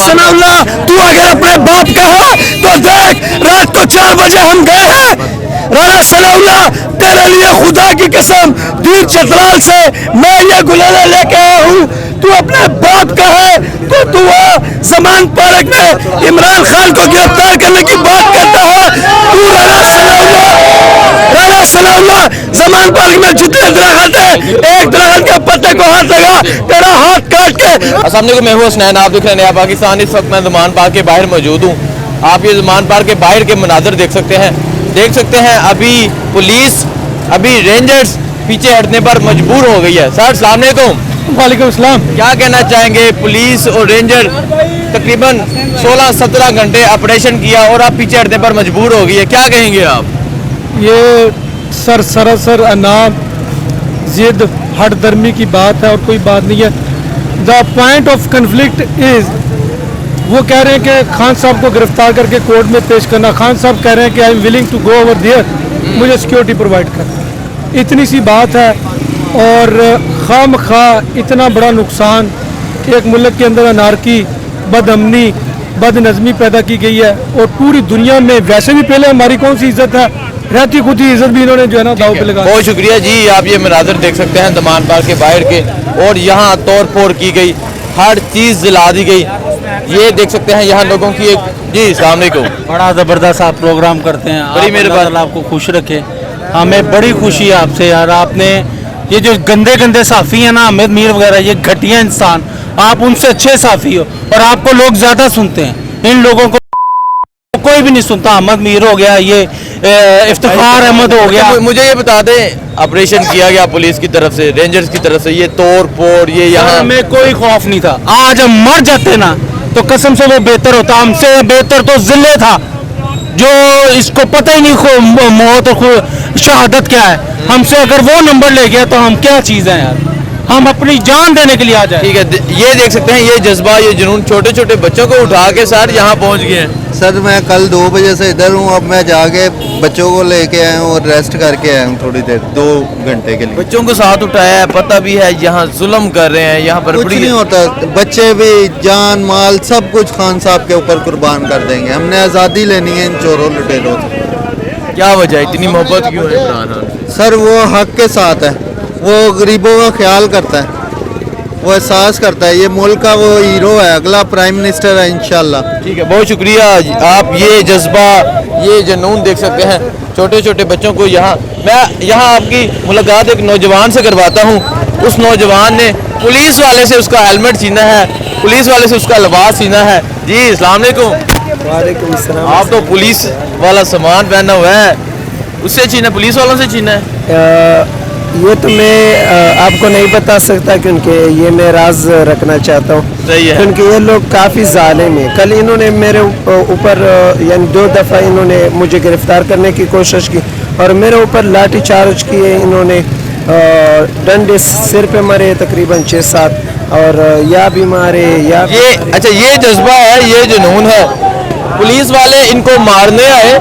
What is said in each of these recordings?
सनाउल्लाह, तू अगर अपने बाप का है तो देख, रात को 4 बजे हम गए हैं राणा सनाउल्लाह, तेरे लिए खुदा की कसम दूर चतराल से मैं ये गुलाला लेके आया हूँ। तू अपने बाप का है तो तू जमान पार्क में इमरान खान को गिरफ्तार करने की बात करता है। तू राणा सनाउल्लाह जमान पार्क में जितने दरख्त है, एक दरख्त के पत्ते को हाथ लगा, तेरा हाथ काट के। अस्सलाम वालेकुम, मैं हूं हसनैन, आप देख रहे हैं नया पाकिस्तान। इस वक्त मैं ज़मान पार्क के बाहर मौजूद हूं। आप ये ज़मान पार्क के बाहर के मनाज़र देख सकते हैं। अभी पुलिस, अभी रेंजर्स पीछे हटने पर मजबूर हो गई है। सर अस्सलाम वालेकुम। वालेकुम सलाम। क्या कहना चाहेंगे, पुलिस और रेंजर तकरीबन 16-17 घंटे ऑपरेशन किया और आप पीछे हटने पर मजबूर हो गई है, क्या कहेंगे आप? ये सरासर अनाम जिद हट दर्मी की बात है और कोई बात नहीं है। The point of conflict is, वो कह रहे हैं कि खान साहब को गिरफ्तार करके कोर्ट में पेश करना। खान साहब कह रहे हैं कि I am willing to go over there, मुझे सिक्योरिटी प्रोवाइड कर। इतनी सी बात है और खामखा इतना बड़ा नुकसान कि एक मुल्क के अंदर अनारकी, बदअमनी, बदनज़मी पैदा की गई है। और पूरी दुनिया में वैसे भी पहले हमारी कौन सी इज्जत है, रहती खुद ही इज्जत भी इन्होंने जो है ना दाव पे लगा। बहुत शुक्रिया जी। आप ये मनाज़र देख सकते हैं ज़मान पार्क के बाहर के, और यहाँ तोड़ फोड़ की गई, हर चीज़ जला दी गई। ये देख सकते हैं यहाँ लोगों की एक। जी अस्सलाम वालेकुम। बड़ा ज़बरदस्त आप प्रोग्राम करते हैं, बड़ी मेहरबानी, आपको खुश रखे। हमें बड़ी खुशी है आपसे यार। आपने ये जो गंदे गंदे साफ़ी हैं ना, अहमद मीर वगैरह, ये घटिया इंसान, आप उनसे अच्छे साफ़ी हो और आपको लोग ज़्यादा सुनते हैं। इन लोगों को कोई भी नहीं सुनता। अहमद मीर हो गया, ये इफ्तिखार अहमद हो गया। मुझे ये बता दें, ऑपरेशन किया गया पुलिस की तरफ से, रेंजर्स की तरफ से, ये तोड़ फोड़, ये यहाँ हमें कोई खौफ नहीं था। आज हम मर जाते ना तो कसम से वो बेहतर होता। हमसे बेहतर तो जिले था, जो इसको पता ही नहीं मौत और शहादत क्या है। हमसे अगर वो नंबर ले गया तो हम क्या चीज़ है यार, हम अपनी जान देने के लिए आ जाए। ठीक है, ये देख सकते हैं, ये जज्बा, ये जुनून, छोटे छोटे बच्चों को उठा के सर यहाँ पहुँच गए हैं। सर मैं कल 2 बजे से इधर हूँ, अब मैं जाके बच्चों को लेके आया हूँ और रेस्ट करके आया हूँ थोड़ी देर, 2 घंटे के लिए। बच्चों को साथ उठाया है, पता भी है यहाँ जुल्म कर रहे हैं, यहाँ पर कुछ नहीं होता, बच्चे भी जान माल सब कुछ खान साहब के ऊपर कुर्बान कर देंगे। हमने आज़ादी लेनी है इन चोरों लुटेरों से। क्या वजह, इतनी मोहब्बत क्यों है इमरान खान? सर वो हक के साथ है, वो गरीबों का ख्याल करता है, वो एहसास करता है। ये मुल्क का वो हीरो है, अगला प्राइम मिनिस्टर है इंशाल्लाह। ठीक है, बहुत शुक्रिया। आप ये जज्बा, ये जुनून देख सकते हैं, छोटे छोटे बच्चों को यहाँ। मैं यहाँ आपकी मुलाकात एक नौजवान से करवाता हूँ। उस नौजवान ने पुलिस वाले से उसका हेलमेट छीना है, पुलिस वाले से उसका लिबास छीना है। जी अस्सलाम वालेकुम। वालेकुम सलाम। आप तो पुलिस वाला सामान पहना हुआ है, उससे छीना, पुलिस वालों से छीना है? ये तो मैं आपको नहीं बता सकता, क्योंकि ये मैं राज रखना चाहता हूँ। सही है, क्योंकि ये लोग काफ़ी जालिम हैं। कल इन्होंने मेरे ऊपर यानी 2 दफ़ा इन्होंने मुझे गिरफ्तार करने की कोशिश की और मेरे ऊपर लाठी चार्ज किए इन्होंने। डंडे सिर पे मारे तकरीबन 6-7, और या भी मारे या ये अच्छा, ये जज्बा है, ये जुनून है। पुलिस वाले इनको मारने आए,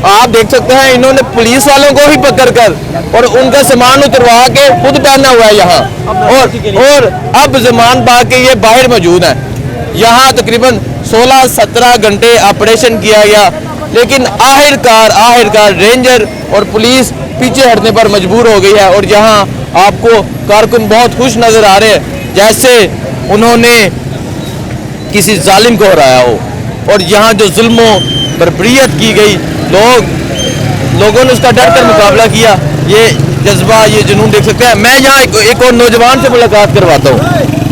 आप देख सकते हैं, इन्होंने पुलिस वालों को ही पकड़ कर और उनका सामान उतरवा के खुद पहना हुआ है यहाँ। और अब ज़मान पार्क के ये बाहर मौजूद है। यहाँ तकरीबन 16-17 घंटे ऑपरेशन किया गया, लेकिन आखिरकार रेंजर और पुलिस पीछे हटने पर मजबूर हो गई है। और यहाँ आपको कारकुन बहुत खुश नज़र आ रहे हैं, जैसे उन्होंने किसी जालिम को हराया हो। और यहाँ जो जुल्मों बर्बरियत की गई, लोगों ने उसका डर कर मुकाबला किया। ये जज्बा, ये जुनून देख सकते हैं। मैं यहाँ एक और नौजवान से मुलाकात करवाता हूँ।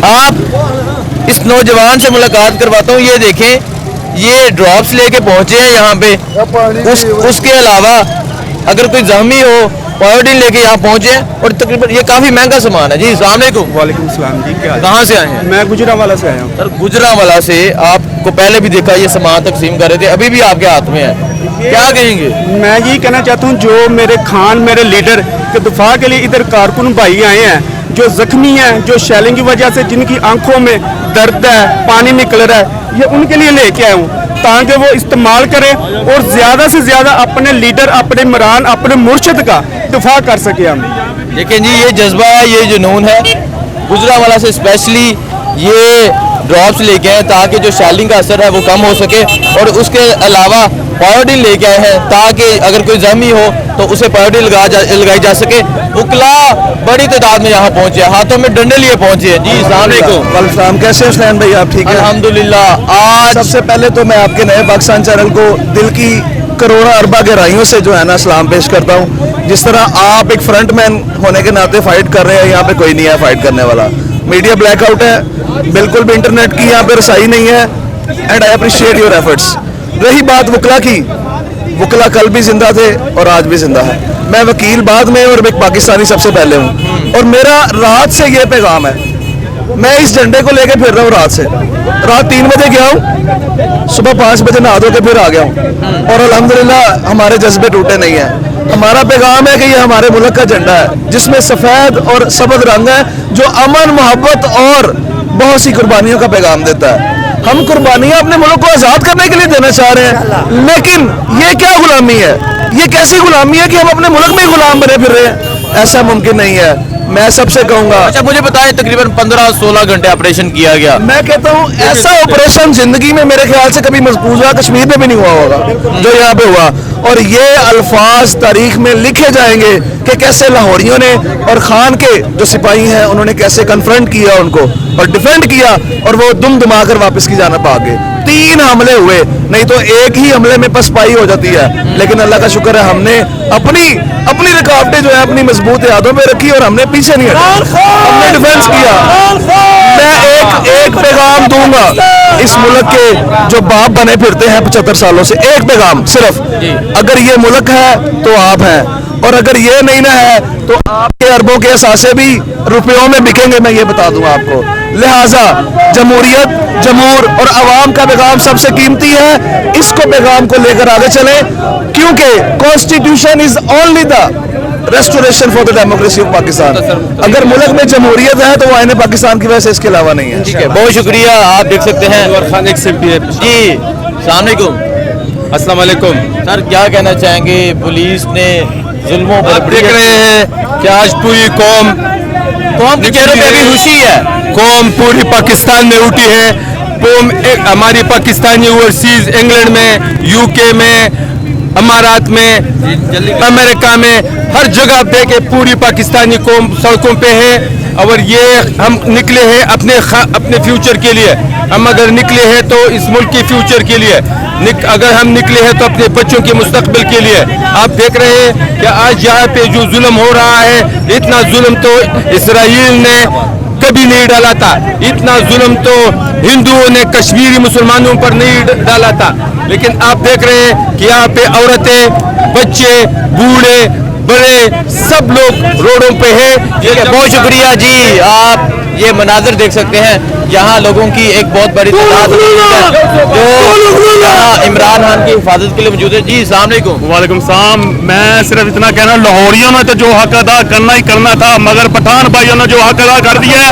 आप इस नौजवान से मुलाकात करवाता हूँ। ये देखें, ये ड्रॉप्स लेके पहुँचे हैं यहाँ पे। उसके अलावा अगर कोई जख्मी हो, पायोडीन लेके यहाँ पहुँचे हैं। और तकरीबन ये काफ़ी महंगा सामान है। जी अस्सलाम वालेकुम। वालेकुम सलाम जी, क्या कहाँ से आए हैं? मैं गुजरांवाला से आया हूँ। सर गुजरांवाला से आपको पहले भी देखा, ये सामान तकसीम कर रहे थे, अभी भी आपके हाथ में है, क्या कहेंगे? मैं यही कहना चाहता हूँ, जो मेरे खान, मेरे लीडर के दफा के लिए इधर कारकुन भाई आए हैं, जो जख्मी हैं, जो शैलिंग की वजह से जिनकी आंखों में दर्द है, पानी निकल रहा है, ये उनके लिए लेके आया हूँ ताकि वो इस्तेमाल करें और ज़्यादा से ज़्यादा अपने लीडर, अपने इमरान, अपने मुर्शिद का दफा कर सके हम। लेकिन जी ये जज्बा है, ये जुनून है। गुजरांवाला से स्पेशली ये ड्रॉप्स लेके आए ताकि जो शैलिंग का असर है वो कम हो सके, और उसके अलावा पायोडीन लेके आए हैं ताकि अगर कोई जख्मी हो तो उसे पायोडीन लगाई जा सके। वकला बड़ी तादाद में यहाँ पहुंचे, हाथों में डंडे लिए पहुंचे हैं। जी अस्सलाम वालेकुम। वालेकुम, कैसे हैं हुसैन भाई, आप ठीक हैं? अल्हम्दुलिल्लाह। आज सबसे पहले तो मैं आपके नए पाकिस्तान चैनल को दिल की करोड़ों अरबा गहराइयों से जो है ना सलाम पेश करता हूँ। जिस तरह आप एक फ्रंट मैन होने के नाते फाइट कर रहे हैं, यहाँ पे कोई नहीं है फाइट करने वाला। मीडिया ब्लैकआउट है, बिल्कुल भी इंटरनेट की यहाँ पे रसाई नहीं है, and I appreciate your efforts. रही बात वकला की, वकला कल भी जिंदा थे और आज भी जिंदा है। मैं वकील बाद में और एक पाकिस्तानी सबसे पहले हूँ, और मेरा रात से ये पैगाम है, मैं इस झंडे को लेके फिर रहा हूँ रात से। रात 3 बजे गया हूँ, सुबह 5 बजे नहा धो के फिर आ गया हूँ, और अल्हम्दुलिल्लाह हमारे जज्बे टूटे नहीं हैं। हमारा पैगाम है कि ये हमारे मुल्क का झंडा है जिसमें सफ़ेद और सबज रंग है, जो अमन, मोहब्बत और बहुत सी कुर्बानियों का पैगाम देता है। हम कुर्बानियां अपने मुल्क को आज़ाद करने के लिए देना चाह रहे हैं, लेकिन ये क्या गुलामी है? ये कैसी गुलामी है कि हम अपने मुल्क में गुलाम बने फिर रहे हैं? ऐसा मुमकिन नहीं है। मैं सबसे कहूंगा, अच्छा मुझे बताएं, तकरीबन 15-16 घंटे ऑपरेशन किया गया। मैं कहता हूँ ऐसा ऑपरेशन जिंदगी में मेरे ख्याल से कभी पूरा कश्मीर में भी नहीं हुआ होगा जो यहाँ पे हुआ, और ये अल्फाज तारीख में लिखे जाएंगे कि कैसे लाहौरियों ने और खान के जो सिपाही हैं उन्होंने कैसे कन्फ्रंट किया उनको और डिफेंड किया, और वो दुम दुमा कर वापस की जाना पा गए। 3 हमले हुए, नहीं तो एक ही हमले में पसपाई हो जाती है, लेकिन अल्लाह का शुक्र है हमने अपनी रुकावटें जो है अपनी मजबूत यादों में रखी और हमने पीछे नहीं हटे, हमने डिफेंस किया। मैं एक पैगाम दूंगा इस मुल्क के जो बाप बने फिरते हैं 75 सालों से, एक पैगाम सिर्फ, अगर ये मुल्क है तो आप हैं, और अगर ये नहीं ना है तो आपके अरबों के असासे भी रुपयों में बिकेंगे, मैं ये बता दूंगा आपको। लिहाजा जमहूरियत, जमहूर और आवाम का पैगाम सबसे कीमती है, इसको पैगाम को लेकर आगे चलें, क्योंकि constitution is only the restoration for the democracy of Pakistan. अगर मुल्क में जमहूरियत है तो वो आईने पाकिस्तान की वजह से, इसके अलावा नहीं है। ठीक है, बहुत शुक्रिया। आप देख सकते हैं जी। अस्सलाम वालेकुम। अस्सलाम वालेकुम। सर क्या कहना चाहेंगे, पुलिस ने जुल्मों पर, आप देख रहे हैं कि आज पूरी कौम के चेहरों पे भी खुशी है, कौम पूरी पाकिस्तान में उठी है। कौम हमारी पाकिस्तानी ओवरसीज, इंग्लैंड में, यूके में, अमारात में, अमेरिका में, हर जगह पे के पूरी पाकिस्तानी कौम सड़कों पे है, और ये हम निकले हैं अपने फ्यूचर के लिए। हम अगर निकले हैं तो इस मुल्क के फ्यूचर के लिए, अगर हम निकले हैं तो अपने बच्चों के मुस्तकबिल के लिए। आप देख रहे हैं कि आज यहाँ पे जो जुल्म हो रहा है, इतना जुल्म तो इसराइल ने कभी नहीं डाला था, इतना जुल्म तो हिंदुओं ने कश्मीरी मुसलमानों पर नहीं डाला था। लेकिन आप देख रहे हैं कि यहाँ पे औरतें, बच्चे, बूढ़े, बड़े, सब लोग रोडों पे हैं। बहुत शुक्रिया जी। आप ये मनाजर देख सकते हैं, यहाँ लोगों की एक बहुत बड़ी तादाद जो यहाँ इमरान खान की हिफाजत के लिए मौजूद है। जी अस्सलाम वालेकुम। वालेकुम सलाम। मैं सिर्फ इतना कहना, लाहौरियों ने तो जो हक अदा करना ही करना था, मगर पठान भाइयों ने जो हक अदा कर दिया है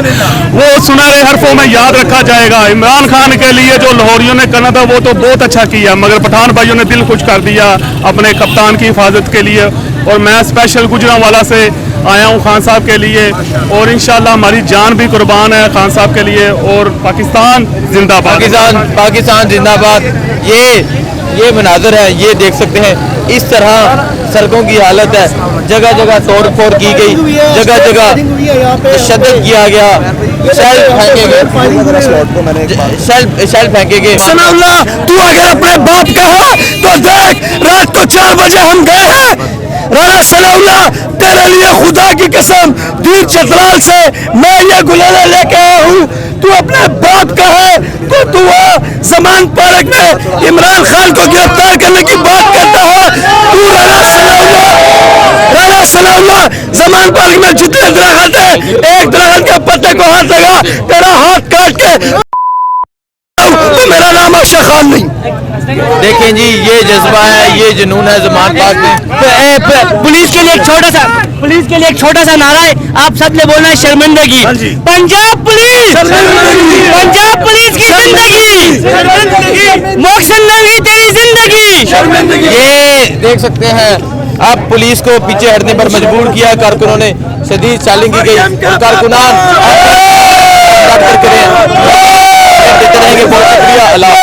वो सुनहरे हरफों में याद रखा जाएगा। इमरान खान के लिए जो लाहौरियों ने करना था वो तो बहुत अच्छा किया, मगर पठान भाइयों ने दिल खुश कर दिया अपने कप्तान की हिफाजत के लिए। और मैं स्पेशल गुजरांवाला से आया हूँ खान साहब के लिए, और इंशाल्लाह हमारी जान भी कुर्बान है खान साहब के लिए। और पाकिस्तान जिंदाबाद, पाकिस्तान जिंदाबाद। ये मनाजर है, ये देख सकते हैं, इस तरह सड़कों की हालत है, जगह जगह तोड़ फोड़ की गई, जगह जगह तशद्दुद किया गया, शेल फेंके गए। तू अगर अपने बाप का है तो देख, रात को 4 बजे हम गए हैं राणा सनाउल्लाह, तेरे लिए खुदा की कसम धीर चतराल से मैं ये गुलाला लेके आया हूँ। तू अपने बाप का है तो तू जमान पार्क में इमरान खान को गिरफ्तार करने की बात करता है। तू राणा सनाउल्लाह जमान पार्क में जितने दरख्त है, एक दरख्त के पत्ते को हाथ लगा, तेरा हाथ काट के, तो मेरा नाम अशर खान नहीं। देखें जी, ये जज्बा है, ये जुनून है जमान पाक में। पुलिस के लिए एक छोटा सा नारा है, आप सब ने बोलना है शर्मिंदगी। पंजाब पुलिस की जिंदगी, मोक्शन नहीं तेरी जिंदगी। ये देख सकते हैं, अब पुलिस को पीछे हटने पर मजबूर किया, कारकुनों ने शदीद चालिंग की गई, और कारकुनान करें اپڈیٹ دیتے رہیں گے. بہت شکریہ. اللہ